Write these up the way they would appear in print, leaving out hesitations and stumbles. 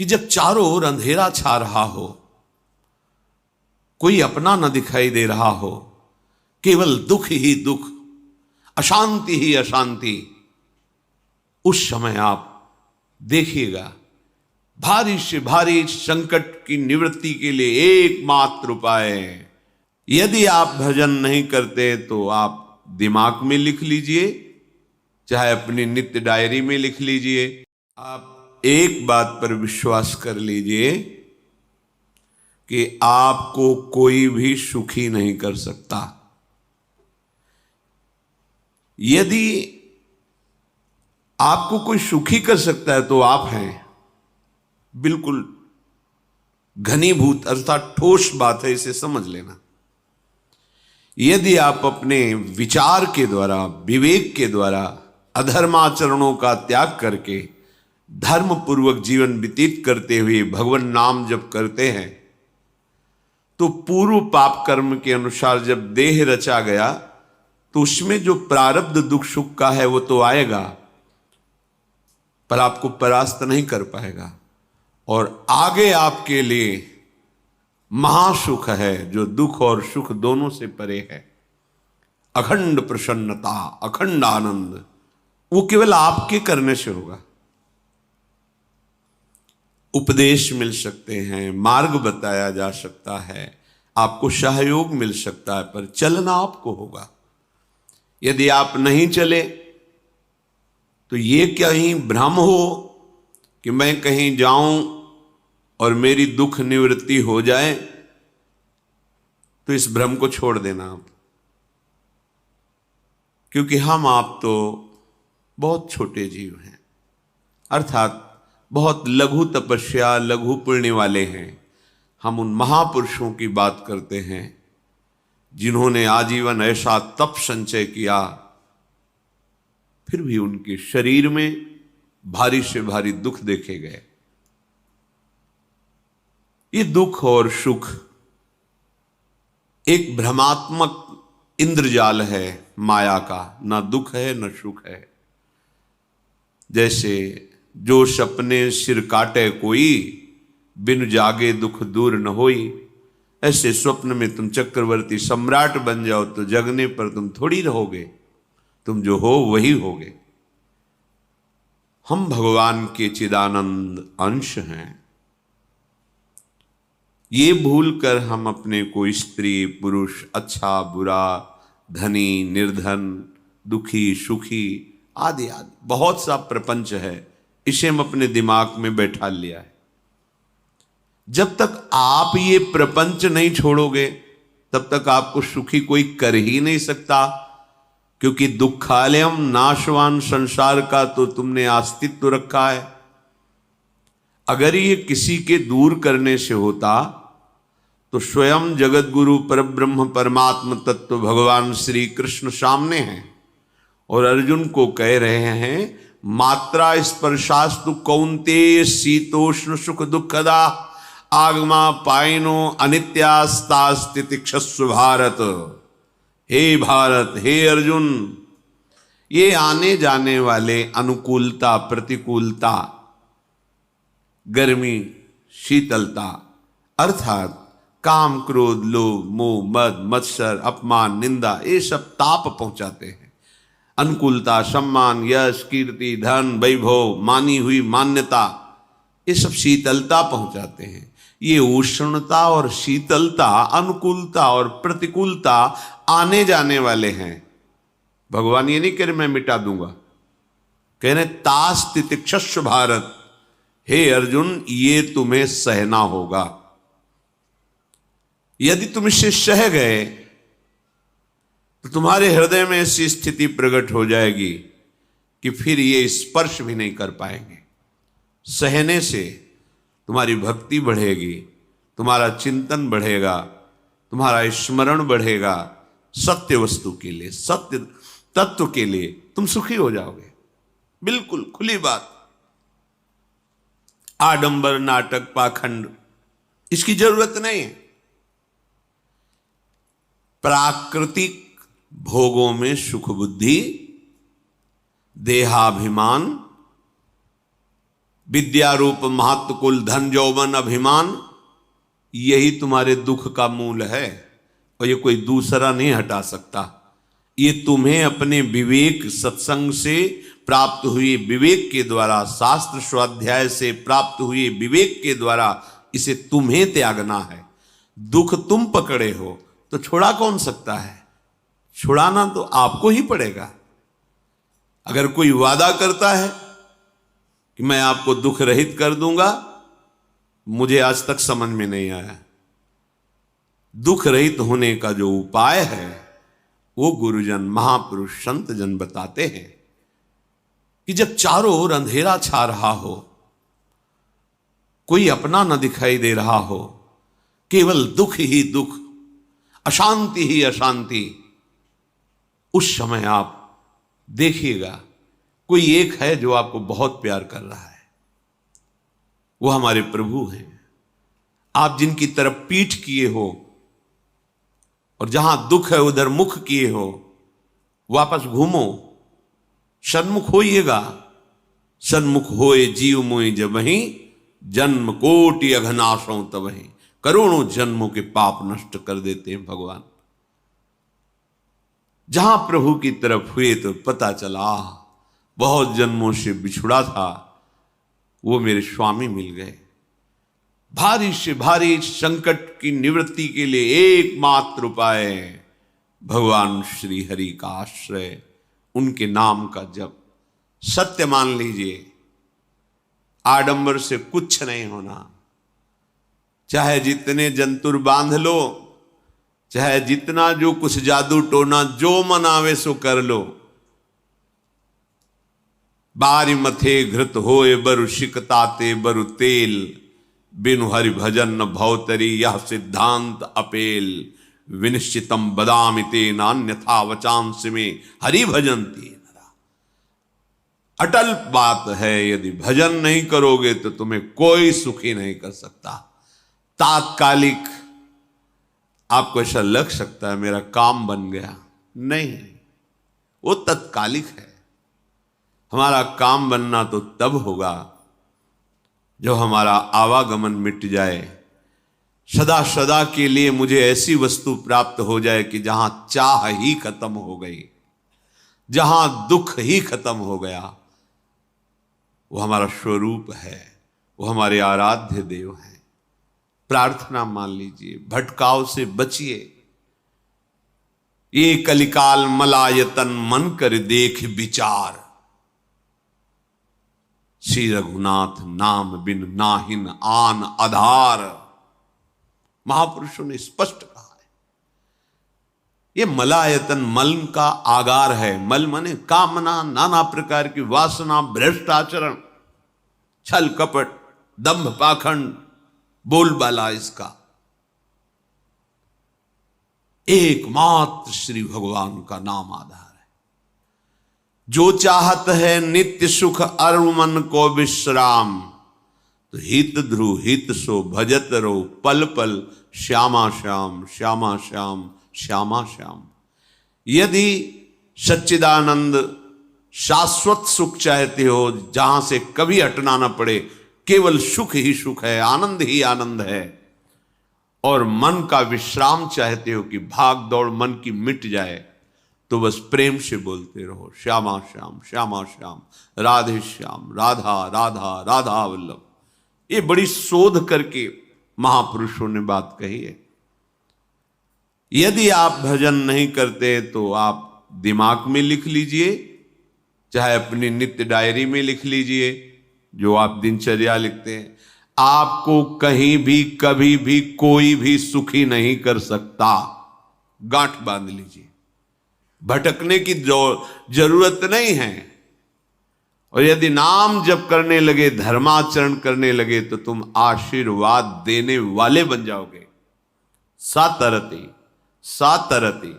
कि जब चारों ओर अंधेरा छा रहा हो, कोई अपना न दिखाई दे रहा हो, केवल दुख ही दुख, अशांति ही अशांति, उस समय आप देखिएगा भारी से भारी संकट की निवृत्ति के लिए एकमात्र उपाय है। यदि आप भजन नहीं करते तो आप दिमाग में लिख लीजिए, चाहे अपनी नित्य डायरी में लिख लीजिए। आप एक बात पर विश्वास कर लीजिए कि आपको कोई भी सुखी नहीं कर सकता। यदि आपको कोई सुखी कर सकता है तो आप हैं। बिल्कुल घनीभूत अर्थात ठोस बात है, इसे समझ लेना। यदि आप अपने विचार के द्वारा, विवेक के द्वारा अधर्माचरणों का त्याग करके धर्म पूर्वक जीवन व्यतीत करते हुए भगवान नाम जप करते हैं, तो पूर्व पाप कर्म के अनुसार जब देह रचा गया तो उसमें जो प्रारब्ध दुख सुख का है वो तो आएगा, पर आपको परास्त नहीं कर पाएगा। और आगे आपके लिए महासुख है जो दुख और सुख दोनों से परे है। अखंड प्रसन्नता, अखंड आनंद, वो केवल आपके करने से होगा। उपदेश मिल सकते हैं, मार्ग बताया जा सकता है, आपको सहयोग मिल सकता है, पर चलना आपको होगा। यदि आप नहीं चले तो ये कहीं भ्रम हो कि मैं कहीं जाऊं और मेरी दुख निवृत्ति हो जाए, तो इस भ्रम को छोड़ देना आप। क्योंकि हम आप तो बहुत छोटे जीव हैं, अर्थात बहुत लघु तपस्या, लघु पुण्य वाले हैं। हम उन महापुरुषों की बात करते हैं जिन्होंने आजीवन ऐसा तप संचय किया, फिर भी उनके शरीर में भारी से भारी दुख देखे गए। ये दुख और सुख एक भ्रमात्मक इंद्रजाल है माया का, ना दुख है न सुख है। जैसे जो सपने सिर काटे कोई, बिन जागे दुख दूर न होई। ऐसे स्वप्न में तुम चक्रवर्ती सम्राट बन जाओ तो जगने पर तुम थोड़ी रहोगे, तुम जो हो वही होगे। हम भगवान के चिदानंद अंश हैं। ये भूल कर हम अपने को स्त्री पुरुष, अच्छा बुरा, धनी निर्धन, दुखी सुखी आदि आदि बहुत सा प्रपंच है, इसे हम अपने दिमाग में बैठा लिया है। जब तक आप ये प्रपंच नहीं छोड़ोगे तब तक आपको सुखी कोई कर ही नहीं सकता, क्योंकि दुखालयम नाशवान संसार का तो तुमने अस्तित्व रखा है। अगर ये किसी के दूर करने से होता तो स्वयं जगत गुरु परब्रह्म परमात्म तत्व भगवान श्री कृष्ण सामने हैं और अर्जुन को कह रहे हैं, मात्रा स्पर्शास्तु कौन्तेय शीतोष्ण सुख दुखदा आगमा पायनो अनित्यास्ता स्थितिक्षस्व भारत। हे भारत, हे अर्जुन, ये आने जाने वाले अनुकूलता प्रतिकूलता, गर्मी शीतलता, अर्थात काम क्रोध लोभ मोह मद मत्सर अपमान निंदा, ये सब ताप पहुंचाते हैं। अनुकूलता सम्मान यश कीर्ति धन वैभव मानी हुई मान्यता, ये सब शीतलता पहुंचाते हैं। ये उष्णता और शीतलता, अनुकूलता और प्रतिकूलता आने जाने वाले हैं। भगवान ये नहीं कह रहे मैं मिटा दूंगा, कह रहे तास तितिक्षस्व भारत। हे अर्जुन, ये तुम्हें सहना होगा। यदि तुम इसे सह गए तो तुम्हारे हृदय में ऐसी स्थिति प्रकट हो जाएगी कि फिर ये स्पर्श भी नहीं कर पाएंगे। सहने से तुम्हारी भक्ति बढ़ेगी, तुम्हारा चिंतन बढ़ेगा, तुम्हारा स्मरण बढ़ेगा, सत्य वस्तु के लिए, सत्य तत्व के लिए तुम सुखी हो जाओगे। बिल्कुल खुली बात। आडंबर नाटक पाखंड इसकी जरूरत नहीं है। प्राकृतिक भोगों में सुख बुद्धि, देहाभिमान, विद्या रूप महत्व कुल धन यौवन अभिमान, यही तुम्हारे दुख का मूल है और ये कोई दूसरा नहीं हटा सकता। ये तुम्हें अपने विवेक सत्संग से प्राप्त हुए विवेक के द्वारा, शास्त्र स्वाध्याय से प्राप्त हुए विवेक के द्वारा इसे तुम्हें त्यागना है। दुख तुम पकड़े हो तो छुड़ा कौन सकता है? छुड़ाना तो आपको ही पड़ेगा। अगर कोई वादा करता है कि मैं आपको दुख रहित कर दूंगा, मुझे आज तक समझ में नहीं आया। दुख रहित होने का जो उपाय है वो गुरुजन, महापुरुष, संत जन बताते हैं कि जब चारों ओर अंधेरा छा रहा हो, कोई अपना न दिखाई दे रहा हो, केवल दुख ही दुख, अशांति ही अशांति, उस समय आप देखिएगा कोई एक है जो आपको बहुत प्यार कर रहा है। वो हमारे प्रभु हैं। आप जिनकी तरफ पीठ किए हो और जहां दुख है उधर मुख किए हो, वापस घूमो, सन्मुख होइएगा। सन्मुख होए जीव मोहि जब वहीं, जन्म कोटि अघनाशों तब वहीं। करोड़ों जन्मों के पाप नष्ट कर देते हैं भगवान। जहां प्रभु की तरफ हुए तो पता चला बहुत जन्मों से बिछुड़ा था, वो मेरे स्वामी मिल गए। भारी से भारी संकट की निवृत्ति के लिए एकमात्र उपाय भगवान श्री हरि का आश्रय, उनके नाम का जप। सत्य मान लीजिए, आडंबर से कुछ नहीं होना। चाहे जितने जंतुर बांध लो, चाहे जितना जो कुछ जादू टोना जो मनावे सो कर लो, बारी मथे घृत होए बरु शिकताते बरु तेल, बिनु हरि भजन न भवतरी यह सिद्धांत अपेल। विनिश्चितम बदामि तेन अन्यथा वचांस में हरि भजन्ति नरा। अटल बात है, यदि भजन नहीं करोगे तो तुम्हें कोई सुखी नहीं कर सकता। तात्कालिक आपको ऐसा लग सकता है मेरा काम बन गया, नहीं, वो तत्कालिक है। हमारा काम बनना तो तब होगा जब हमारा आवागमन मिट जाए, सदा सदा के लिए मुझे ऐसी वस्तु प्राप्त हो जाए कि जहां चाह ही खत्म हो गई, जहां दुख ही खत्म हो गया। वो हमारा स्वरूप है, वो हमारे आराध्य देव हैं। प्रार्थना मान लीजिए, भटकाव से बचिए। ये कलिकाल मलायतन मन कर देख विचार, श्री रघुनाथ नाम बिन नाहिन आन आधार। महापुरुषों ने स्पष्ट कहा है। ये मलायतन मल का आगार है। मल माने कामना, नाना प्रकार की वासना, भ्रष्ट आचरण, छल कपट, दंभ पाखंड, बोलबाला, इसका एकमात्र श्री भगवान का नाम आधार है। जो चाहत है नित्य सुख अरु मन को विश्राम, तो हित ध्रुव हित सो भजत रो पल पल श्यामा श्याम श्यामा श्याम श्यामा श्याम। यदि सच्चिदानंद शाश्वत सुख चाहते हो, जहां से कभी हटना ना पड़े, केवल सुख ही सुख है, आनंद ही आनंद है, और मन का विश्राम चाहते हो कि भाग दौड़ मन की मिट जाए, तो बस प्रेम से बोलते रहो श्यामा श्याम श्यामा श्याम, राधे श्याम, राधा राधा राधा वल्लभ। ये बड़ी शोध करके महापुरुषों ने बात कही है। यदि आप भजन नहीं करते तो आप दिमाग में लिख लीजिए, चाहे अपनी नित्य डायरी में लिख लीजिए, जो आप दिनचर्या लिखते हैं। आपको कहीं भी कभी भी कोई भी सुखी नहीं कर सकता। गांठ बांध लीजिए, भटकने की जरूरत नहीं है। और यदि नाम जप करने लगे, धर्माचरण करने लगे, तो तुम आशीर्वाद देने वाले बन जाओगे। सातरति सातरति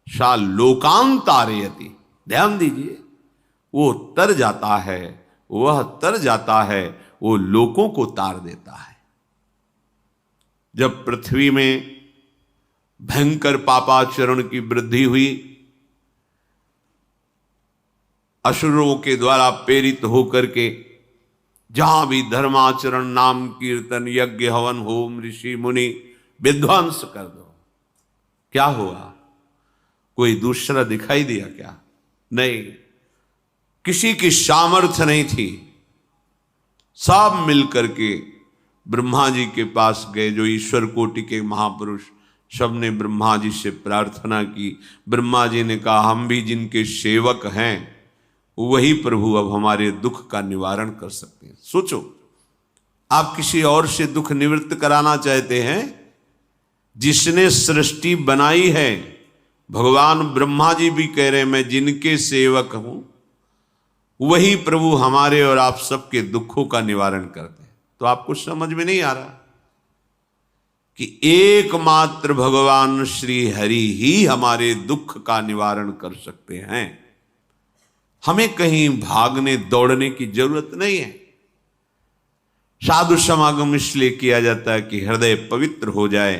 सा लोकांतारयति। ध्यान दीजिए, वो तर जाता है, वह तर जाता है, वो लोकों को तार देता है। जब पृथ्वी में भयंकर पापाचरण की वृद्धि हुई, असुरों के द्वारा प्रेरित होकर के जहां भी धर्माचरण, नाम कीर्तन, यज्ञ, हवन, होम, ऋषि मुनि विध्वंस कर दो, क्या हुआ? कोई दूसरा दिखाई दिया क्या? नहीं, किसी की सामर्थ्य नहीं थी। सब मिलकर के ब्रह्मा जी के पास गए, जो ईश्वर कोटि के महापुरुष, सबने ब्रह्मा जी से प्रार्थना की। ब्रह्मा जी ने कहा, हम भी जिनके सेवक हैं वही प्रभु अब हमारे दुख का निवारण कर सकते हैं। सोचो, आप किसी और से दुख निवृत्त कराना चाहते हैं? जिसने सृष्टि बनाई है, भगवान ब्रह्मा जी भी कह रहे हैं मैं जिनके सेवक हूं वही प्रभु हमारे और आप सबके दुखों का निवारण करते हैं। तो आपको समझ में नहीं आ रहा कि एकमात्र भगवान श्री हरि ही हमारे दुख का निवारण कर सकते हैं। हमें कहीं भागने दौड़ने की जरूरत नहीं है। साधु समागम इसलिए किया जाता है कि हृदय पवित्र हो जाए,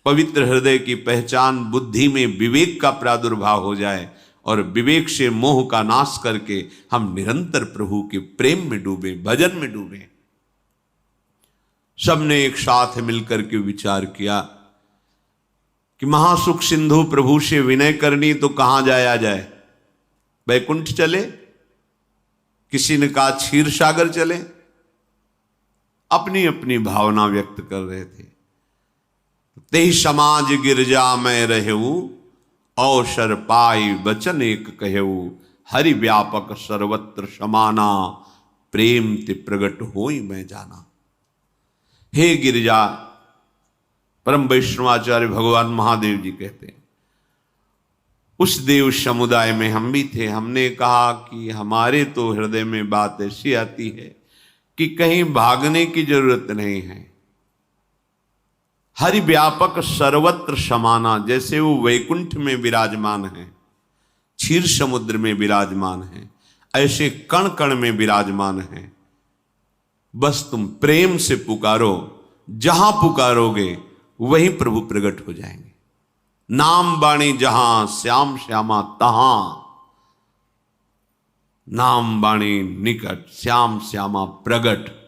पवित्र हृदय की पहचान बुद्धि में विवेक का प्रादुर्भाव हो जाए, और विवेक से मोह का नाश करके हम निरंतर प्रभु के प्रेम में डूबे, भजन में डूबे। सबने एक साथ मिलकर के विचार किया कि महासुख सिंधु प्रभु से विनय करनी तो कहां जाया जाए? वैकुंठ चले, किसी ने कहा क्षीर सागर चले। अपनी अपनी भावना व्यक्त कर रहे थे। तेहि समाज गिरजा में रहेऊ, अवसर पाई वचन एक कहेऊ, हरि व्यापक सर्वत्र समाना, प्रेम ते प्रगट होई मैं जाना। हे गिरिजा, परम वैष्णवाचार्य भगवान महादेव जी कहते हैं, उस देव समुदाय में हम भी थे। हमने कहा कि हमारे तो हृदय में बात ऐसी आती है कि कहीं भागने की जरूरत नहीं है। हरि व्यापक सर्वत्र समाना, जैसे वो वैकुंठ में विराजमान है, क्षीर समुद्र में विराजमान है, ऐसे कण कण में विराजमान है। बस तुम प्रेम से पुकारो, जहां पुकारोगे वहीं प्रभु प्रकट हो जाएंगे। नाम बाणी जहां श्याम श्यामा तहां, नाम बाणी निकट श्याम श्यामा प्रगट।